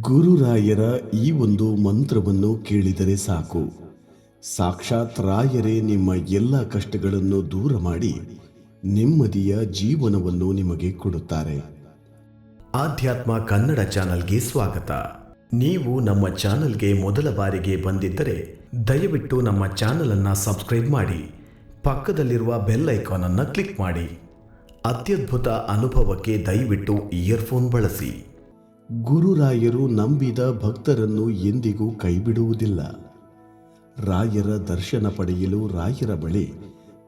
ಗುರುರಾಯರ ಈ ಒಂದು ಮಂತ್ರವನ್ನು ಕೇಳಿದರೆ ಸಾಕು, ಸಾಕ್ಷಾತ್ ರಾಯರೇ ನಿಮ್ಮ ಎಲ್ಲ ಕಷ್ಟಗಳನ್ನು ದೂರ ಮಾಡಿ ನೆಮ್ಮದಿಯ ಜೀವನವನ್ನು ನಿಮಗೆ ಕೊಡುತ್ತಾರೆ. ಆಧ್ಯಾತ್ಮ ಕನ್ನಡ ಚಾನಲ್ಗೆ ಸ್ವಾಗತ. ನೀವು ನಮ್ಮ ಚಾನಲ್ಗೆ ಮೊದಲ ಬಾರಿಗೆ ಬಂದಿದ್ದರೆ ದಯವಿಟ್ಟು ನಮ್ಮ ಚಾನಲ್ ಅನ್ನು ಸಬ್ಸ್ಕ್ರೈಬ್ ಮಾಡಿ, ಪಕ್ಕದಲ್ಲಿರುವ ಬೆಲ್ ಐಕಾನ್ ಅನ್ನು ಕ್ಲಿಕ್ ಮಾಡಿ. ಅತ್ಯದ್ಭುತ ಅನುಭವಕ್ಕೆ ದಯವಿಟ್ಟು ಇಯರ್ಫೋನ್ ಬಳಸಿ. ಗುರುರಾಯರು ನಂಬಿದ ಭಕ್ತರನ್ನು ಎಂದಿಗೂ ಕೈಬಿಡುವುದಿಲ್ಲ. ರಾಯರ ದರ್ಶನ ಪಡೆಯಲು ರಾಯರ ಬಳಿ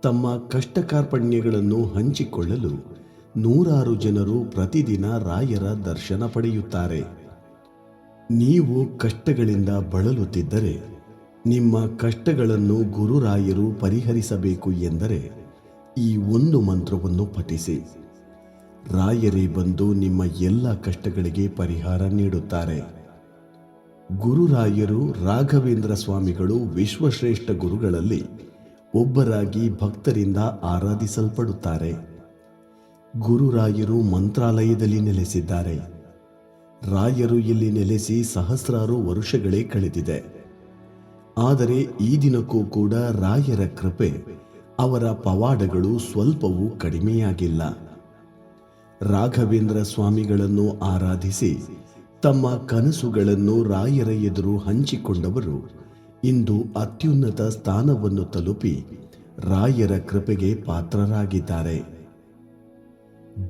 ತಮ್ಮ ಕಷ್ಟ ಕಾರ್ಪಣ್ಯಗಳನ್ನು ಹಂಚಿಕೊಳ್ಳಲು ನೂರಾರು ಜನರು ಪ್ರತಿದಿನ ರಾಯರ ದರ್ಶನ ಪಡೆಯುತ್ತಾರೆ. ನೀವು ಕಷ್ಟಗಳಿಂದ ಬಳಲುತ್ತಿದ್ದರೆ, ನಿಮ್ಮ ಕಷ್ಟಗಳನ್ನು ಗುರುರಾಯರು ಪರಿಹರಿಸಬೇಕು ಎಂದರೆ ಈ ಒಂದು ಮಂತ್ರವನ್ನು ಪಠಿಸಿ. ರಾಯರೇ ಬಂದು ನಿಮ್ಮ ಎಲ್ಲ ಕಷ್ಟಗಳಿಗೆ ಪರಿಹಾರ ನೀಡುತ್ತಾರೆ. ಗುರುರಾಯರು ರಾಘವೇಂದ್ರ ಸ್ವಾಮಿಗಳು ವಿಶ್ವಶ್ರೇಷ್ಠ ಗುರುಗಳಲ್ಲಿ ಒಬ್ಬರಾಗಿ ಭಕ್ತರಿಂದ ಆರಾಧಿಸಲ್ಪಡುತ್ತಾರೆ. ಗುರುರಾಯರು ಮಂತ್ರಾಲಯದಲ್ಲಿ ನೆಲೆಸಿದ್ದಾರೆ. ರಾಯರು ಇಲ್ಲಿ ನೆಲೆಸಿ ಸಹಸ್ರಾರು ವರ್ಷಗಳೇ ಕಳೆದಿದೆ. ಆದರೆ ಈ ದಿನಕ್ಕೂ ಕೂಡ ರಾಯರ ಕೃಪೆ, ಅವರ ಪವಾಡಗಳು ಸ್ವಲ್ಪವೂ ಕಡಿಮೆಯಾಗಿಲ್ಲ. ರಾಘವೇಂದ್ರ ಸ್ವಾಮಿಗಳನ್ನು ಆರಾಧಿಸಿ ತಮ್ಮ ಕನಸುಗಳನ್ನು ರಾಯರ ಎದುರು ಹಂಚಿಕೊಂಡವರು ಇಂದು ಅತ್ಯುನ್ನತ ಸ್ಥಾನವನ್ನು ತಲುಪಿ ರಾಯರ ಕೃಪೆಗೆ ಪಾತ್ರರಾಗಿದ್ದಾರೆ.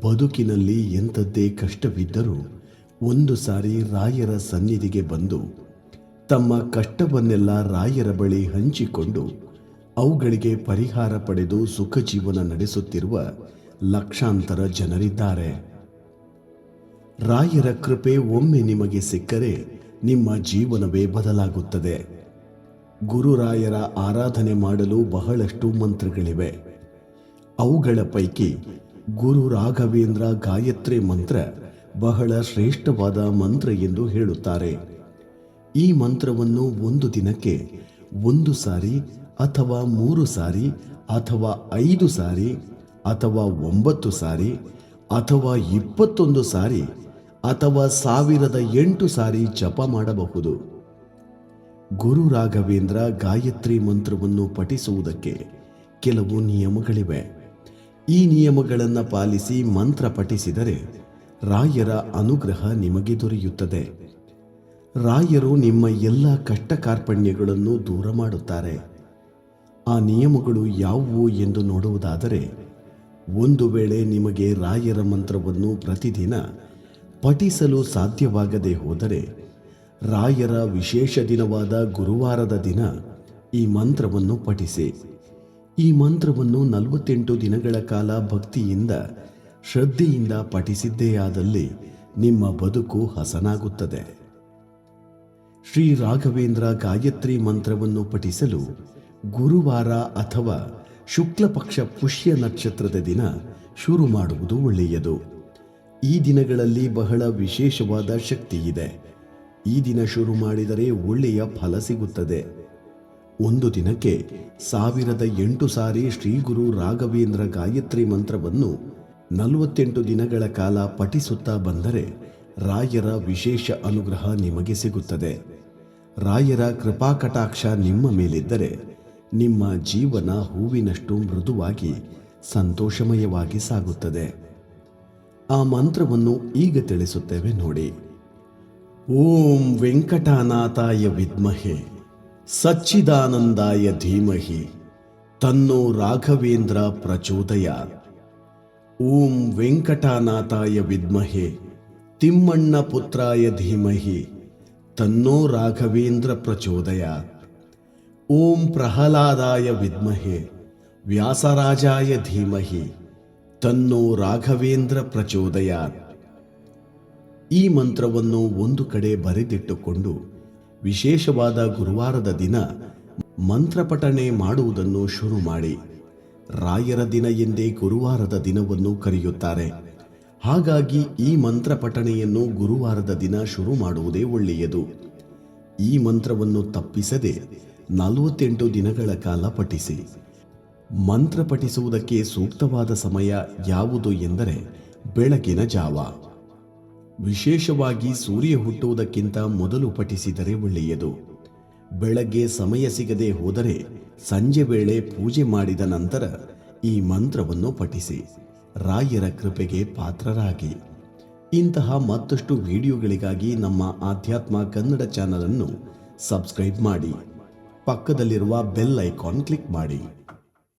ಬದುಕಿನಲ್ಲಿ ಎಂಥದ್ದೇ ಕಷ್ಟವಿದ್ದರೂ ಒಂದು ಸಾರಿ ರಾಯರ ಸನ್ನಿಧಿಗೆ ಬಂದು ತಮ್ಮ ಕಷ್ಟವನ್ನೆಲ್ಲ ರಾಯರ ಬಳಿ ಹಂಚಿಕೊಂಡು ಅವುಗಳಿಗೆ ಪರಿಹಾರ ಪಡೆದು ಸುಖ ಜೀವನ ನಡೆಸುತ್ತಿರುವ ಲಕ್ಷಾಂತರ ಜನರಿದ್ದಾರೆ. ರಾಯರ ಕೃಪೆ ಒಮ್ಮೆ ನಿಮಗೆ ಸಿಕ್ಕರೆ ನಿಮ್ಮ ಜೀವನವೇ ಬದಲಾಗುತ್ತದೆ. ಗುರುರಾಯರ ಆರಾಧನೆ ಮಾಡಲು ಬಹಳಷ್ಟು ಮಂತ್ರಗಳಿವೆ. ಅವುಗಳ ಪೈಕಿ ಗುರು ರಾಘವೇಂದ್ರ ಗಾಯತ್ರಿ ಮಂತ್ರ ಬಹಳ ಶ್ರೇಷ್ಠವಾದ ಮಂತ್ರ ಎಂದು ಹೇಳುತ್ತಾರೆ. ಈ ಮಂತ್ರವನ್ನು ಒಂದು ದಿನಕ್ಕೆ 1 ಸಾರಿ ಅಥವಾ 3 ಸಾರಿ ಅಥವಾ 5 ಸಾರಿ ಅಥವಾ 9 ಸಾರಿ ಅಥವಾ 21 ಸಾರಿ ಅಥವಾ 1008 ಸಾರಿ ಜಪ ಮಾಡಬಹುದು. ಗುರು ರಾಘವೇಂದ್ರ ಗಾಯತ್ರಿ ಮಂತ್ರವನ್ನು ಪಠಿಸುವುದಕ್ಕೆ ಕೆಲವು ನಿಯಮಗಳಿವೆ. ಈ ನಿಯಮಗಳನ್ನು ಪಾಲಿಸಿ ಮಂತ್ರ ಪಠಿಸಿದರೆ ರಾಯರ ಅನುಗ್ರಹ ನಿಮಗೆ ದೊರೆಯುತ್ತದೆ. ರಾಯರು ನಿಮ್ಮ ಎಲ್ಲ ಕಷ್ಟ ಕಾರ್ಪಣ್ಯಗಳನ್ನು ದೂರ ಮಾಡುತ್ತಾರೆ. ಆ ನಿಯಮಗಳು ಯಾವುವು ಎಂದು ನೋಡುವುದಾದರೆ, ಒಂದು ವೇಳೆ ನಿಮಗೆ ರಾಯರ ಮಂತ್ರವನ್ನು ಪ್ರತಿದಿನ ಪಠಿಸಲು ಸಾಧ್ಯವಾಗದೇ ಹೋದರೆ, ರಾಯರ ವಿಶೇಷ ದಿನವಾದ ಗುರುವಾರದ ದಿನ ಈ ಮಂತ್ರವನ್ನು ಪಠಿಸಿ. ಈ ಮಂತ್ರವನ್ನು 48 ದಿನಗಳ ಕಾಲ ಭಕ್ತಿಯಿಂದ ಶ್ರದ್ಧೆಯಿಂದ ಪಠಿಸಿದ್ದೇ ಆದಲ್ಲಿ ನಿಮ್ಮ ಬದುಕು ಹಸನಾಗುತ್ತದೆ. ಶ್ರೀ ರಾಘವೇಂದ್ರ ಗಾಯತ್ರಿ ಮಂತ್ರವನ್ನು ಪಠಿಸಲು ಗುರುವಾರ ಅಥವಾ ಶುಕ್ಲ ಪಕ್ಷ ಪುಷ್ಯ ನಕ್ಷತ್ರದ ದಿನ ಶುರು ಮಾಡುವುದು ಒಳ್ಳೆಯದು. ಈ ದಿನಗಳಲ್ಲಿ ಬಹಳ ವಿಶೇಷವಾದ ಶಕ್ತಿ ಇದೆ. ಈ ದಿನ ಶುರು ಮಾಡಿದರೆ ಒಳ್ಳೆಯ ಫಲ ಸಿಗುತ್ತದೆ. ಒಂದು ದಿನಕ್ಕೆ 1008 ಸಾರಿ ಶ್ರೀ ಗುರು ರಾಘವೇಂದ್ರ ಗಾಯತ್ರಿ ಮಂತ್ರವನ್ನು 48 ದಿನಗಳ ಕಾಲ ಪಠಿಸುತ್ತಾ ಬಂದರೆ ರಾಯರ ವಿಶೇಷ ಅನುಗ್ರಹ ನಿಮಗೆ ಸಿಗುತ್ತದೆ. ರಾಯರ ಕೃಪಾಕಟಾಕ್ಷ ನಿಮ್ಮ ಮೇಲಿದ್ದರೆ ನಿಮ್ಮ ಜೀವನ ಹೂವಿನಷ್ಟು ಮೃದುವಾಗಿ ಸಂತೋಷಮಯವಾಗಿ ಸಾಗುತ್ತದೆ. ಆ ಮಂತ್ರವನ್ನು ಈಗ ತಿಳಿಸುತ್ತೇವೆ ನೋಡಿ. ಓಂ ವೆಂಕಟನಾಥಾಯ ವಿದ್ಮಹೆ ಸಚ್ಚಿದಾನಂದಾಯ ಧೀಮಹಿ ತನ್ನೋ ರಾಘವೇಂದ್ರ ಪ್ರಚೋದಯಾತ್. ಓಂ ವೆಂಕಟನಾಥಾಯ ವಿದ್ಮಹೆ ತಿಮ್ಮಣ್ಣ ಪುತ್ರಾಯ ಧೀಮಹಿ ತನ್ನೋ ರಾಘವೇಂದ್ರ ಪ್ರಚೋದಯಾತ್. ಓಂ ಪ್ರಹ್ಲಾದಾಯ ವಿದ್ಮಹೆ ವ್ಯಾಸರಾಜಾಯ ಧೀಮಹಿ ತನ್ನೋ ರಾಘವೇಂದ್ರ ಪ್ರಚೋದಯಾತ್. ಈ ಮಂತ್ರವನ್ನು ಒಂದು ಕಡೆ ಬರೆದಿಟ್ಟುಕೊಂಡು ವಿಶೇಷವಾದ ಗುರುವಾರದ ದಿನ ಮಂತ್ರಪಠಣೆ ಮಾಡುವುದನ್ನು ಶುರು ಮಾಡಿ. ರಾಯರ ದಿನ ಎಂದೇ ಗುರುವಾರದ ದಿನವನ್ನು ಕರೆಯುತ್ತಾರೆ. ಹಾಗಾಗಿ ಈ ಮಂತ್ರ ಪಠಣೆಯನ್ನು ಗುರುವಾರದ ದಿನ ಶುರು ಮಾಡುವುದೇ ಒಳ್ಳೆಯದು. ಈ ಮಂತ್ರವನ್ನು ತಪ್ಪಿಸದೆ 48 ದಿನಗಳ ಕಾಲ ಪಠಿಸಿ. ಮಂತ್ರ ಪಠಿಸುವುದಕ್ಕೆ ಸೂಕ್ತವಾದ ಸಮಯ ಯಾವುದು ಎಂದರೆ ಬೆಳಗಿನ ಜಾವ. ವಿಶೇಷವಾಗಿ ಸೂರ್ಯ ಹುಟ್ಟುವುದಕ್ಕಿಂತ ಮೊದಲು ಪಠಿಸಿದರೆ ಒಳ್ಳೆಯದು. ಬೆಳಗ್ಗೆ ಸಮಯ ಸಿಗದೆ ಹೋದರೆ ಸಂಜೆ ವೇಳೆ ಪೂಜೆ ಮಾಡಿದ ನಂತರ ಈ ಮಂತ್ರವನ್ನು ಪಠಿಸಿ ರಾಯರ ಕೃಪೆಗೆ ಪಾತ್ರರಾಗಿ. ಇಂತಹ ಮತ್ತಷ್ಟು ವಿಡಿಯೋಗಳಿಗಾಗಿ ನಮ್ಮ ಆಧ್ಯಾತ್ಮ ಕನ್ನಡ ಚಾನಲ್ ಅನ್ನು ಸಬ್ಸ್ಕ್ರೈಬ್ ಮಾಡಿ, ಪಕ್ಕದಲ್ಲಿರುವ ಬೆಲ್ ಐಕಾನ್ ಕ್ಲಿಕ್ ಮಾಡಿ.